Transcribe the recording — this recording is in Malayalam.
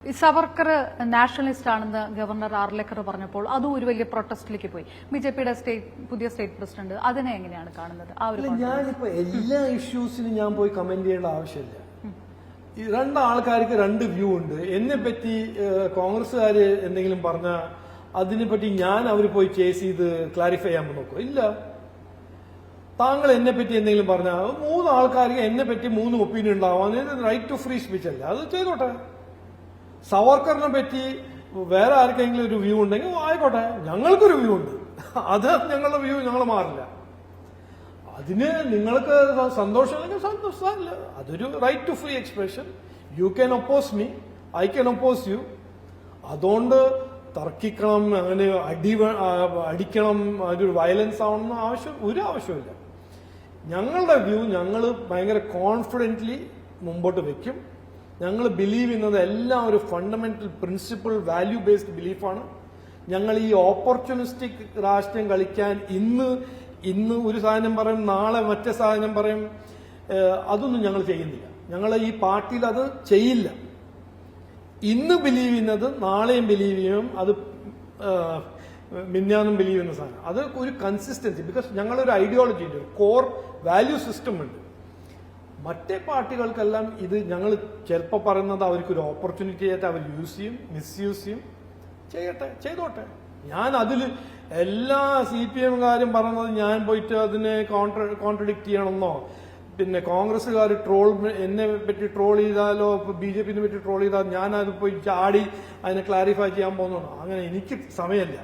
സവർക്കർ നാഷണലിസ്റ്റ് ആണെന്ന് ഗവർണർ ആർലേക്കർ പറഞ്ഞപ്പോൾ അതും ഒരു വലിയ പ്രൊട്ടസ്റ്റിലേക്ക് പോയി. ബിജെപിയുടെ പുതിയ സ്റ്റേറ്റ് പ്രസിഡന്റ് അതിനെ എങ്ങനെയാണ് കാണുന്നത്? ഞാനിപ്പോ എല്ലാ ഇഷ്യൂസിനും ഞാൻ പോയി കമന്റ് ചെയ്യേണ്ട ആവശ്യമില്ല. രണ്ടാൾക്കാർക്ക് രണ്ട് വ്യൂ ഉണ്ട്. എന്നെ പറ്റി കോൺഗ്രസ്സുകാര് എന്തെങ്കിലും പറഞ്ഞാൽ അതിനെപ്പറ്റി ഞാൻ അവർ പോയി ചേസ് ചെയ്ത് ക്ലാരിഫൈ ചെയ്യാൻ നോക്കുക ഇല്ല. താങ്കൾ എന്നെ പറ്റി എന്തെങ്കിലും പറഞ്ഞാൽ മൂന്ന് ആൾക്കാർക്ക് എന്നെ പറ്റി മൂന്ന് ഒപ്പീനിയൻ ഉണ്ടാവാൻ റൈറ്റ് ടു ഫ്രീ സ്പീച്ച് അല്ലേ, അത് ചെയ്തോട്ടെ. സവർക്കറിനെ പറ്റി വേറെ ആർക്കെങ്കിലും ഒരു വ്യൂ ഉണ്ടെങ്കിൽ ആയിക്കോട്ടെ, ഞങ്ങൾക്കൊരു വ്യൂ ഉണ്ട്. അത് ഞങ്ങളുടെ വ്യൂ ഞങ്ങൾ മാറില്ല. അതിന് നിങ്ങൾക്ക് സന്തോഷമില്ലെങ്കിൽ സന്തോഷമില്ല. അതൊരു right to free expression. You can oppose me, I can oppose you. അതുകൊണ്ട് തർക്കിക്കണം, അങ്ങനെ അടിക്കണം, അതൊരു വയലൻസ് ആവണമെന്ന് ഒരു ആവശ്യമില്ല. ഞങ്ങളുടെ വ്യൂ ഞങ്ങൾ ഭയങ്കര കോൺഫിഡൻ്റ്ലി മുമ്പോട്ട് വെക്കും. ഞങ്ങൾ ബിലീവ് ചെയ്യുന്നത് എല്ലാം ഒരു ഫണ്ടമെന്റൽ പ്രിൻസിപ്പിൾ വാല്യൂ ബേസ്ഡ് ബിലീഫാണ്. ഞങ്ങൾ ഈ ഓപ്പർച്യൂണിസ്റ്റിക് രാഷ്ട്രീയം കളിക്കാൻ ഇന്ന് ഒരു സാധനം പറയും, നാളെ മറ്റേ സാധനം പറയും, അതൊന്നും ഞങ്ങൾ ചെയ്യുന്നില്ല. ഞങ്ങൾ ഈ പാർട്ടിയിൽ അത് ചെയ്യില്ല. ഇന്ന് ബിലീവ് ചെയ്യുന്നത് നാളെയും ബിലീവ് ചെയ്യും, അത് മിന്നാന്നും ബിലീവ് ചെയ്യുന്ന സാധനം. അത് ഒരു കൺസിസ്റ്റൻസി, ബിക്കോസ് ഞങ്ങളൊരു ഐഡിയോളജി ഉണ്ട്, ഒരു കോർ വാല്യൂ സിസ്റ്റം ഉണ്ട്. മറ്റേ പാർട്ടികൾക്കെല്ലാം ഇത് ഞങ്ങൾ ചിലപ്പോൾ പറയുന്നത് അവർക്കൊരു ഓപ്പർച്യൂണിറ്റി ആയിട്ട് അവർ യൂസ് ചെയ്യും, മിസ്യൂസ് ചെയ്യും. ചെയ്തോട്ടെ. ഞാൻ അതിൽ എല്ലാ CPM-കാരും പറയുന്നത് ഞാൻ പോയിട്ട് അതിനെ കോൺട്രഡിക്ട് ചെയ്യണമെന്നോ, പിന്നെ കോൺഗ്രസ്സുകാർ എന്നെ പറ്റി ട്രോൾ ചെയ്താലോ BJP-നെ പറ്റി ട്രോൾ ചെയ്താൽ ഞാൻ അത് പോയി ചാടി അതിനെ ക്ലാരിഫൈ ചെയ്യാൻ പോകുന്നു. അങ്ങനെ എനിക്ക് സമയമില്ല.